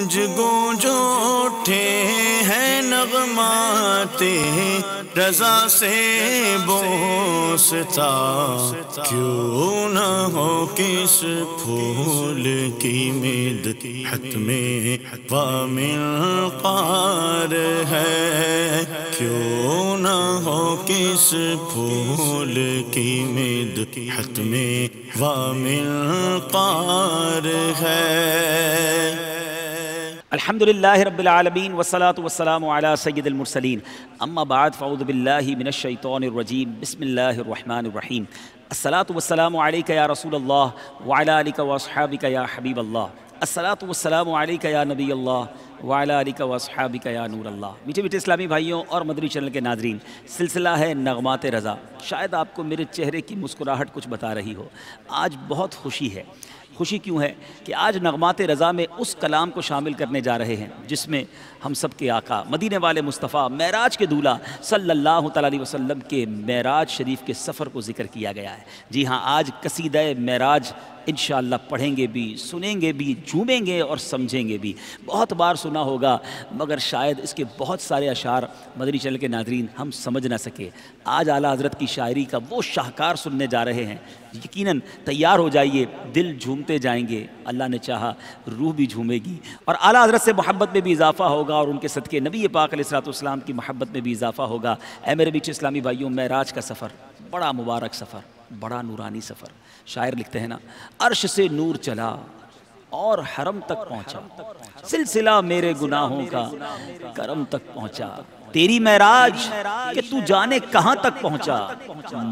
گونج گونج اٹھے ہیں نغمات رضا سے بوستا، کیوں نہ ہو کس پھول کی مدحت میں وامنقار ہے، کیوں نہ ہو کس پھول کی مدحت میں وامنقار ہے۔ الحمدللہ رب العالمین والصلاة والسلام علی سید المرسلین، اما بعد فاعوذ باللہ من الشیطان الرجیم، بسم اللہ الرحمن الرحیم۔ الصلاة والسلام علیک یا رسول اللہ وعلی آلک واصحابک یا حبیب اللہ، الصلاة والسلام علیک یا نبی اللہ وعلی آلک واصحابک یا نور اللہ۔ میٹھے میٹھے اسلامی بھائیوں اور مدنی چینل کے ناظرین، سلسلہ ہے نغمات رضا۔ شاید آپ کو میرے چہرے کی مسکراہٹ کچھ بتا رہی ہو، آج بہت خوشی ہے۔ خوشی کیوں ہے کہ آج نغمات رضا میں اس کلام کو شامل کرنے جا رہے ہیں جس میں ہم سب کے آقا مدینے والے مصطفیٰ معراج کے دولہ صلی اللہ تعالیٰ علیہ وسلم کے معراج شریف کے سفر کو ذکر کیا گیا ہے۔ جی ہاں، آج قصیدہ معراج انشاءاللہ پڑھیں گے بھی، سنیں گے بھی، جھومیں گے اور سمجھیں گے بھی۔ بہت بار سنا ہوگا مگر شاید اس کے بہت سارے اشعار مدنی چینل کے ناظرین ہم سمجھ نہ سکے۔ آج اعلیٰ حضرت کی شاعری کا وہ شاہکار سننے جا رہے ہیں، یقیناً تیار ہو جائیے، دل جھومتے جائیں گے، اللہ نے چاہا روح بھی جھومے گی، اور اعلیٰ حضرت سے محبت میں بھی اضافہ ہوگا اور ان کے صدقے نبی پاک علیہ الصلوۃ والسلام کی محبت میں بھی اضافہ ہوگا۔ اے میرے میٹھے اسلامی بھائیوں، معراج کا سفر بڑا مبارک سفر، بڑا نورانی سفر۔ شاعر لکھتے ہیں نا، عرش سے نور چلا اور حرم تک پہنچا، سلسلہ میرے گناہوں کا کرم تک پہنچا، تیری معراج کہ تو جانے کہاں تک پہنچا،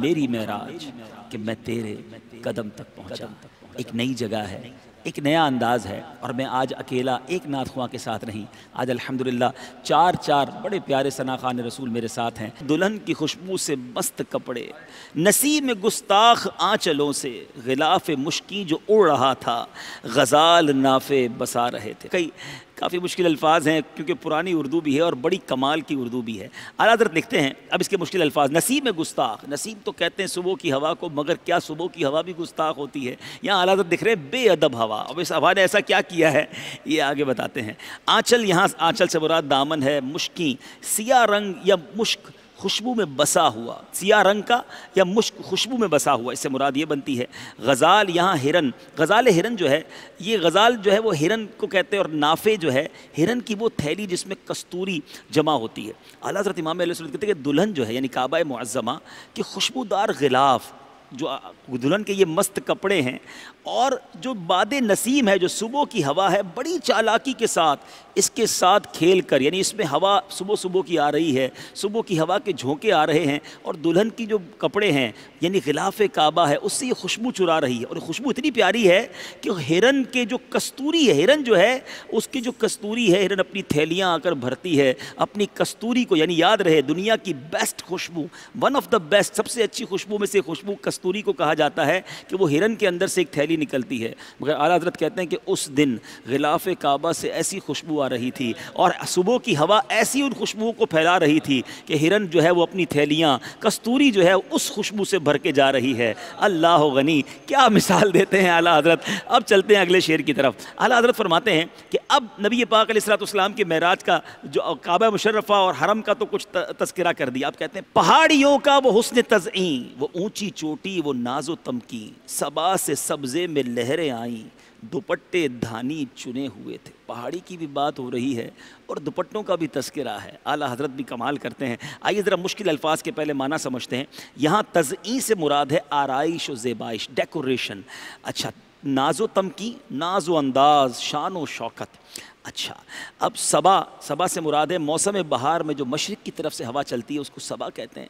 میری معراج کہ میں تیرے قدم تک پہنچا۔ ایک نئی جگہ ہے، ایک نیا انداز ہے، اور میں آج اکیلا ایک نعت خواں کے ساتھ نہیں، آج الحمدللہ چار بڑے پیارے ثنا خوان رسول میرے ساتھ ہیں۔ دلہن کی خوشبو سے مست کپڑے، نسیم گستاخ آنچلوں سے غلاف مشکی جو اڑ رہا تھا، غزال نافے بسا رہے تھے۔ کافی مشکل الفاظ ہیں کیونکہ پرانی اردو بھی ہے اور بڑی کمال کی اردو بھی ہے۔ اعلیٰ حضرت لکھتے ہیں، اب اس کے مشکل الفاظ، نسیم گستاخ، نسیم تو کہتے ہیں صبح کی ہوا کو، مگر کیا صبح کی ہوا بھی گستاخ ہوتی ہے؟ یہاں اعلیٰ حضرت دکھ رہے بے ادب ہوا، اب اس ہوا نے ایسا کیا کیا ہے یہ آگے بتاتے ہیں۔ آنچل، یہاں آنچل سے مراد دامن ہے، مشکی سیاہ رنگ یا مشک خوشبو میں بسا ہوا، سیاہ رنگ کا یا مشک خوشبو میں بسا ہوا، اس سے مراد یہ بنتی ہے۔ غزال، یہاں ہرن، غزال ہرن جو ہے، یہ غزال جو ہے وہ ہرن کو کہتے ہیں، اور نافے جو ہے ہرن کی وہ تھیلی جس میں کستوری جمع ہوتی ہے۔ اعلیٰ حضرت امام علیہ السلام کہتے ہیں کہ دلہن جو ہے یعنی کعبہ معظمہ کے خوشبودار غلاف، جو دلہن کے یہ مست کپڑے ہیں، اور جو باد نسیم ہے، جو صبح کی ہوا ہے، بڑی چالاکی کے ساتھ اس کے ساتھ کھیل کر، یعنی اس میں ہوا صبح کی آ رہی ہے، صبح کی ہوا کے جھونکے آ رہے ہیں، اور دلہن کی جو کپڑے ہیں یعنی غلاف کعبہ ہے اس سے یہ خوشبو چرا رہی ہے، اور خوشبو اتنی پیاری ہے کہ ہرن کے جو کستوری ہے، ہرن جو ہے اس کی جو کستوری ہے، ہرن اپنی تھیلیاں آ کر بھرتی ہے اپنی کستوری کو، یعنی یاد رہے دنیا کی بیسٹ خوشبو، ون آف دا بیسٹ، سب سے اچھی خوشبو میں سے خوشبو کستوری کو کہا جاتا ہے کہ وہ ہرن کے اندر سے ایک تھیلی نکلتی ہے۔ مگر اعلیٰ حضرت کہتے ہیں کہ اس دن غلاف کعبہ سے ایسی خوشبو آ رہی تھی، اور صبح کی ہوا ایسی ان خوشبوؤں کو پھیلا رہی تھی کہ ہرن جو ہے وہ اپنی تھیلیاں کستوری جو ہے اس خوشبو سے بھر کے جا رہی ہے۔ اللہ غنی، کیا مثال دیتے ہیں اعلیٰ حضرت۔ اب چلتے ہیں اگلے شعر کی طرف۔ اعلیٰ حضرت فرماتے ہیں کہ اب نبی پاک علیہ الصلوۃ والسلام کے معراج کا جو کعبہ مشرفہ اور حرم کا تو کچھ تذکرہ کر دیا، آپ کہتے ہیں پہاڑیوں کا وہ حسن تزئین، وہ اونچی چوٹی، وہ ناز و تمکین، صبا سے سبزے میں لہریں آئیں، دوپٹے دھانی چنے ہوئے تھے۔ پہاڑی کی بھی بات ہو رہی ہے اور دوپٹوں کا بھی تذکرہ ہے، اعلیٰ حضرت بھی کمال کرتے ہیں۔ آئیے ذرا مشکل الفاظ کے پہلے معنی سمجھتے ہیں۔ یہاں تزئین سے مراد ہے آرائش و زیبائش، ڈیکوریشن۔ اچھا، ناز و تمکین، ناز و انداز، شان و شوکت۔ اچھا، اب صبا سے مراد ہے موسم بہار میں جو مشرق کی طرف سے ہوا چلتی ہے اس کو صبا کہتے ہیں۔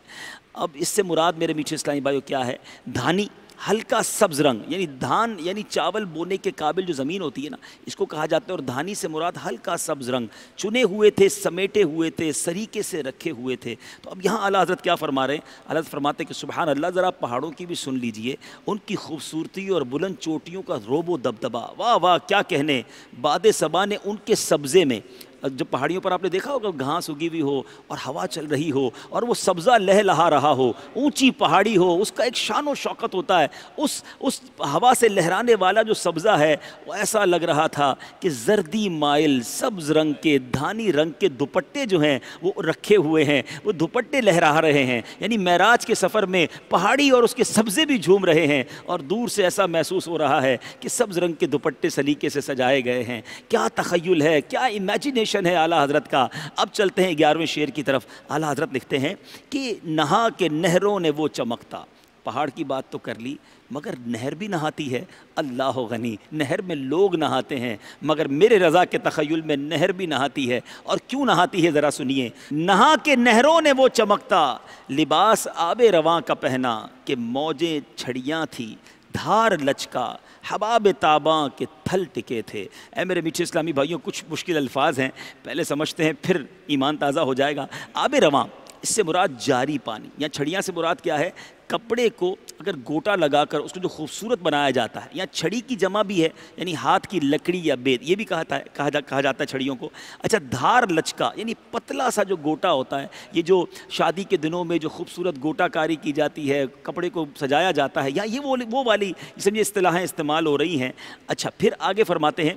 اب اس سے مراد میرے میٹھے اسلامی بھائیو کیا ہے؟ دھانی، ہلکا سبز رنگ، یعنی دھان یعنی چاول بونے کے قابل جو زمین ہوتی ہے نا، اس کو کہا جاتا ہے، اور دھانی سے مراد ہلکا سبز رنگ، چنے ہوئے تھے، سمیٹے ہوئے تھے، سریکے سے رکھے ہوئے تھے۔ تو اب یہاں اعلیٰ حضرت کیا فرما رہے ہیں؟ اعلیٰ حضرت فرماتے ہیں کہ سبحان اللہ، ذرا پہاڑوں کی بھی سن لیجئے، ان کی خوبصورتی اور بلند چوٹیوں کا روب و دبدبا، واہ واہ کیا کہنے، باد صبا نے ان کے سبزے میں جب پہاڑیوں پر آپ نے دیکھا ہوگا گھاس اگی ہوئی ہو اور ہوا چل رہی ہو اور وہ سبزہ لہلہا رہا ہو، اونچی پہاڑی ہو، اس کا ایک شان و شوکت ہوتا ہے، اس ہوا سے لہرانے والا جو سبزہ ہے وہ ایسا لگ رہا تھا کہ زردی مائل سبز رنگ کے دھانی رنگ کے دوپٹے جو ہیں وہ رکھے ہوئے ہیں، وہ دوپٹے لہرا رہے ہیں، یعنی معراج کے سفر میں پہاڑی اور اس کے سبزے بھی جھوم رہے ہیں اور دور سے ایسا محسوس ہو رہا ہے کہ سبز رنگ کے دوپٹے سلیقے سے سجائے گئے ہیں۔ کیا تخیل ہے، کیا امیجینیشن ہے اعلیٰ حضرت کا۔ اب چلتے ہیں 11ویں شعر کی طرف۔ اعلیٰ حضرت لکھتے ہیں کہ نہا کے نہروں نے وہ چمکتا، پہاڑ کی بات تو کر لی مگر نہر بھی نہاتی ہے، اللہ غنی، نہر میں لوگ نہاتے ہیں مگر میرے رضا کے تخیل میں نہر بھی نہاتی ہے، اور کیوں نہاتی ہے ذرا سنیے۔ نہا کے نہروں نے وہ چمکتا، لباس آب رواں کا پہنا کہ موجیں چھڑیاں تھی، دھار لچکا حباب تاباں کے تھل ٹکے تھے۔ اے میرے میٹھے اسلامی بھائیوں، کچھ مشکل الفاظ ہیں، پہلے سمجھتے ہیں پھر ایمان تازہ ہو جائے گا۔ آب رواں، اس سے مراد جاری پانی، یا چھڑیاں سے مراد کیا ہے؟ کپڑے کو اگر گوٹا لگا کر اس کو جو خوبصورت بنایا جاتا ہے، یا چھڑی کی جمع بھی ہے یعنی ہاتھ کی لکڑی یا بید، یہ بھی کہا جاتا ہے چھڑیوں کو۔ اچھا، دھار لچکا یعنی پتلا سا جو گوٹا ہوتا ہے، یہ جو شادی کے دنوں میں جو خوبصورت گوٹا کاری کی جاتی ہے، کپڑے کو سجایا جاتا ہے، یا یہ وہ والی سمجھے اصطلاحیں استعمال ہو رہی ہیں۔ اچھا، پھر آگے فرماتے ہیں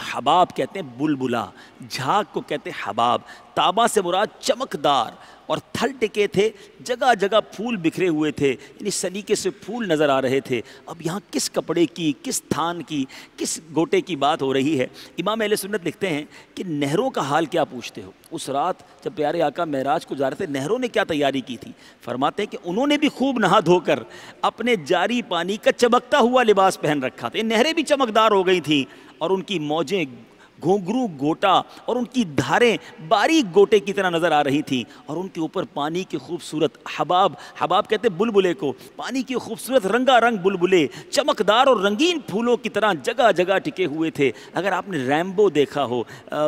حباب کہتے ہیں بلبلا، جھاگ کو کہتے ہیں حباب، تابا سے مراد چمکدار، اور تھل ٹکے تھے، جگہ جگہ پھول بکھرے ہوئے تھے، یعنی سلیقے سے پھول نظر آ رہے تھے۔ اب یہاں کس کپڑے کی، کس تھان کی، کس گوٹے کی بات ہو رہی ہے؟ امام اہل سنت لکھتے ہیں کہ نہروں کا حال کیا پوچھتے ہو؟ اس رات جب پیارے آقا معراج کو جا رہے تھے، نہروں نے کیا تیاری کی تھی؟ فرماتے ہیں کہ انہوں نے بھی خوب نہا دھو کر اپنے جاری پانی کا چمکتا ہوا لباس پہن رکھا تھا، نہریں بھی چمکدار ہو گئی تھیں، اور ان کی موجیں گھونگرو گوٹا اور ان کی دھاریں باریک گوٹے کی طرح نظر آ رہی تھیں، اور ان کے اوپر پانی کی خوبصورت حباب کہتے بلبلے کو، پانی کی خوبصورت رنگا رنگ بلبلے چمکدار اور رنگین پھولوں کی طرح جگہ جگہ ٹکے ہوئے تھے۔ اگر آپ نے ریمبو دیکھا ہو،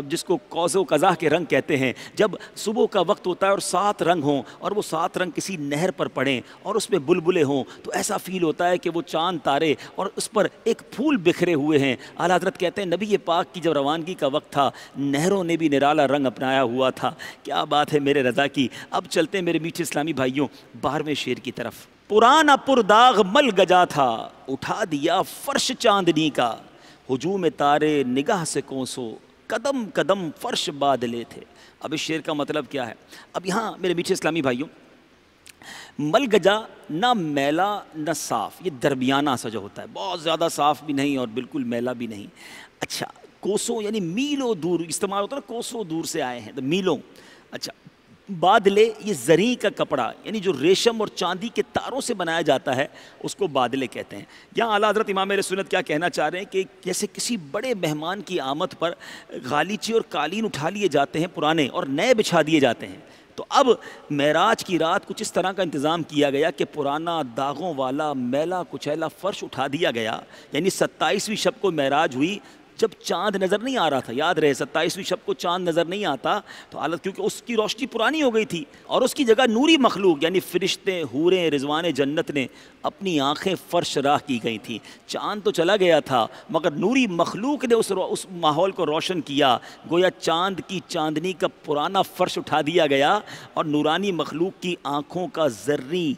جس کو قوس و قزح کے رنگ کہتے ہیں، جب صبح کا وقت ہوتا ہے اور 7 رنگ ہوں اور وہ 7 رنگ کسی نہر پر پڑیں اور اس میں بلبلے ہوں، تو ایسا فیل ہوتا ہے کہ وہ چاند تارے اور اس پر ایک پھول بکھرے ہوئے ہیں۔ اعلیٰ حضرت کہتے ہیں نبی پاک کی جب روانگی کا وقت تھا، نہروں نے بھی نرالا رنگ اپنایا ہوا تھا۔ کیا بات ہے میرے رضا کی۔ اب چلتے ہیں میرے میٹھے اسلامی بھائیوں 12ویں شعر کی طرف۔ پرانا پرداغ مل گجا تھا، اٹھا دیا فرش چاندنی کا، ہجوم تارے نگاہ سے کوسو، قدم قدم فرش بادلے تھے۔ اب اس شعر کا مطلب کیا ہے؟ اب یہاں میرے میٹھے اسلامی بھائیوں، مل گجا نہ میلا نہ صاف، یہ درمیانہ سا جو ہوتا ہے، بہت زیادہ صاف بھی نہیں اور بالکل میلا بھی نہیں۔ اچھا، کوسوں یعنی میلوں دور استعمال ہوتا ہے نا، کوسوں دور سے آئے ہیں تو میلوں۔ اچھا، بادلے یہ زری کا کپڑا یعنی جو ریشم اور چاندی کے تاروں سے بنایا جاتا ہے، اس کو بادلے کہتے ہیں۔ یہاں اعلیٰ حضرت امام اہل سنت کیا کہنا چاہ رہے ہیں کہ جیسے کسی بڑے مہمان کی آمد پر غالیچے اور قالین اٹھا لیے جاتے ہیں پرانے اور نئے بچھا دیے جاتے ہیں، تو اب معراج کی رات کچھ اس طرح کا انتظام کیا گیا کہ پرانا داغوں والا میلا کچیلا فرش اٹھا دیا گیا، یعنی 27ویں شب کو معراج ہوئی، جب چاند نظر نہیں آ رہا تھا، یاد رہے 27ویں شب کو چاند نظر نہیں آتا تو حالت، کیونکہ اس کی روشنی پرانی ہو گئی تھی اور اس کی جگہ نوری مخلوق یعنی فرشتے حوریں رضوان جنت نے اپنی آنکھیں فرش راہ کی گئی تھیں۔ چاند تو چلا گیا تھا مگر نوری مخلوق نے اس ماحول کو روشن کیا، گویا چاند کی چاندنی کا پرانا فرش اٹھا دیا گیا اور نورانی مخلوق کی آنکھوں کا زرعی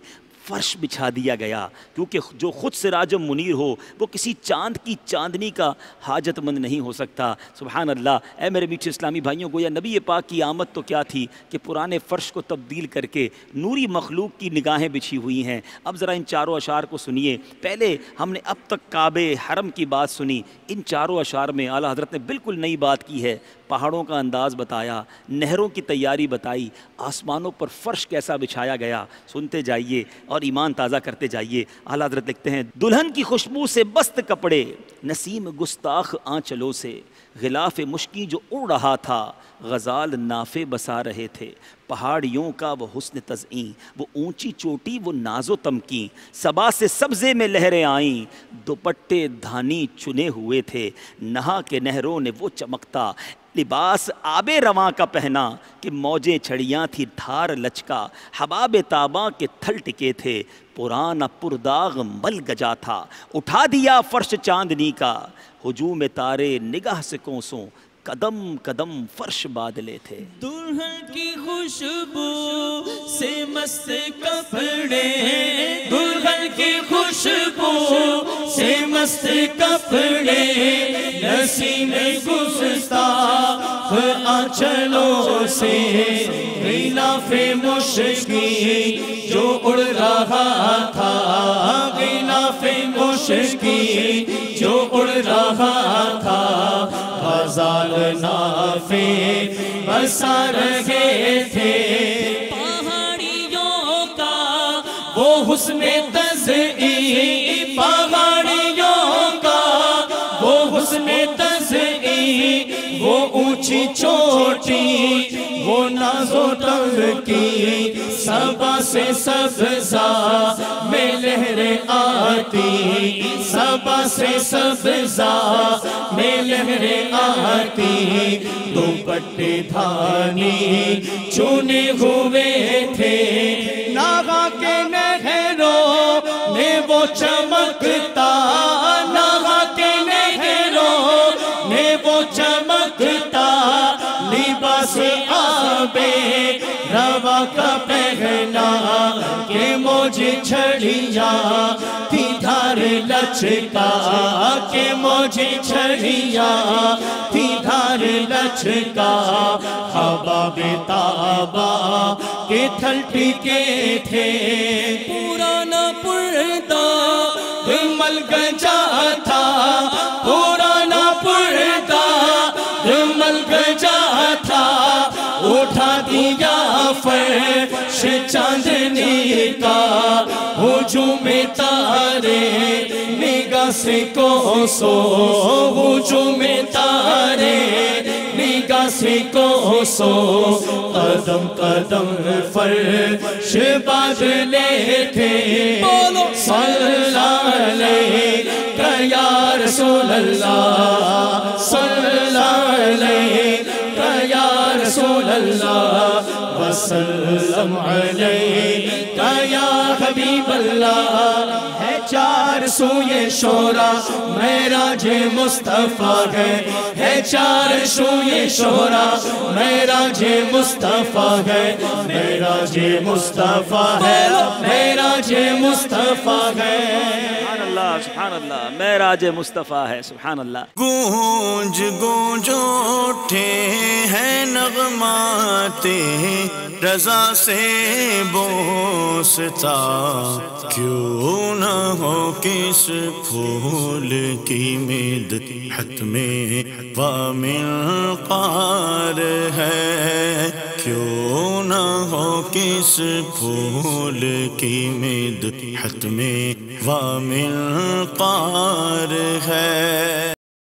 فرش بچھا دیا گیا، کیونکہ جو خود سراج منیر ہو وہ کسی چاند کی چاندنی کا حاجت مند نہیں ہو سکتا۔ سبحان اللہ۔ اے میرے میٹھے اسلامی بھائیوں، گویا نبی پاک کی آمد تو کیا تھی کہ پرانے فرش کو تبدیل کر کے نوری مخلوق کی نگاہیں بچھی ہوئی ہیں۔ اب ذرا ان چاروں اشعار کو سنیے۔ پہلے ہم نے اب تک کعبے حرم کی بات سنی، ان چاروں اشعار میں اعلیٰ حضرت نے بالکل نئی بات کی ہے۔ پہاڑوں کا انداز بتایا، نہروں کی تیاری بتائی، آسمانوں پر فرش کیسا بچھایا گیا۔ سنتے جائیے اور ایمان تازہ کرتے جائیے۔ اعلیٰ حضرت لکھتے ہیں دلہن کی خوشبو سے بست کپڑے، نسیم گستاخ آنچلوں سے، غلاف مشکی جو اڑ رہا تھا، غزال نافے بسا رہے تھے۔ پہاڑیوں کا وہ حسن تزئین، وہ اونچی چوٹی، وہ ناز و تمکین، صبا سے سبزے میں لہریں آئیں، دوپٹے دھانی چنے ہوئے تھے، نہا کے نہروں نے وہ چمکتا، لباس آب رواں کا پہنا کہ موجیں چھڑیاں تھی دھار لچکا، حباب تاباں کے تھل ٹکے تھے، پرانا پرداغ مل گجا تھا، اٹھا دیا فرش چاندنی کا، ہجوم تارے نگاہ سے کوسوں، قدم قدم فرش بادلے تھے۔ دلہن کی خوشبو سے مست کپڑے، دلہن کی خوشبو سے مست کپڑے، نسیم گستاخ آنچلوں سے غلاف مشکی جو اڑ رہا تھا، غلاف مشکی جو اڑ رہا تھا، غزال نافے بسا رہے تھے۔ پہاڑیوں کا وہ حسن تزئین، پہاڑیوں کا وہ حسن تزئین، وہ اونچی چوٹی وہ ناز و تنگ کی، صبا سے سبزہ میں لہریں آتی، صبا سے سبزہ میں لہریں آتی، دوپٹے دھانی چنے ہوئے تھے، ناغا کے نہروں میں وہ چمکتا، ناغا کے نہروں میں وہ چمکتا، لباس آبے روا کا پہنا کہ موج چھڑیاں تھی دھار لچکا، کہ موج چھڑیاں تھی دھار لچکا، حباب تابا کے تھل ٹکے تھے، پرانا پردہ مل گجا تھا، پرانا پردہ مل گجا تھا، اٹھا دیا فرش چاندنی کا، ہجوم تارے نگاہ سے کوسو، ہجوم تارے نگاہ سے کوسو، قدم قدم فرش بادلے تھے، صلی اللہ علیہ یا رسول اللہ، صلی اللہ علیہ یا رسول اللہ، وسلم علیکہ یا حبیب اللہ۔ ہے چار سوئے شورا معراج مصطفیٰ ہے چار سوئے شورا معراج مصطفیٰ ہے، معراج مصطفیٰ ہے، معراج مصطفیٰ ہے۔ سبحان اللہ سبحان اللہ، معراج مصطفیٰ ہے، سبحان اللہ۔ گونج گونج اٹھے ہیں نغمات رضا سے بوستا، کیوں نہ ہو کس پھول کی مدحت میں ومنقار ہے، کیوں نہ ہو کس پھول کی مدحت میں ومنقار ہے۔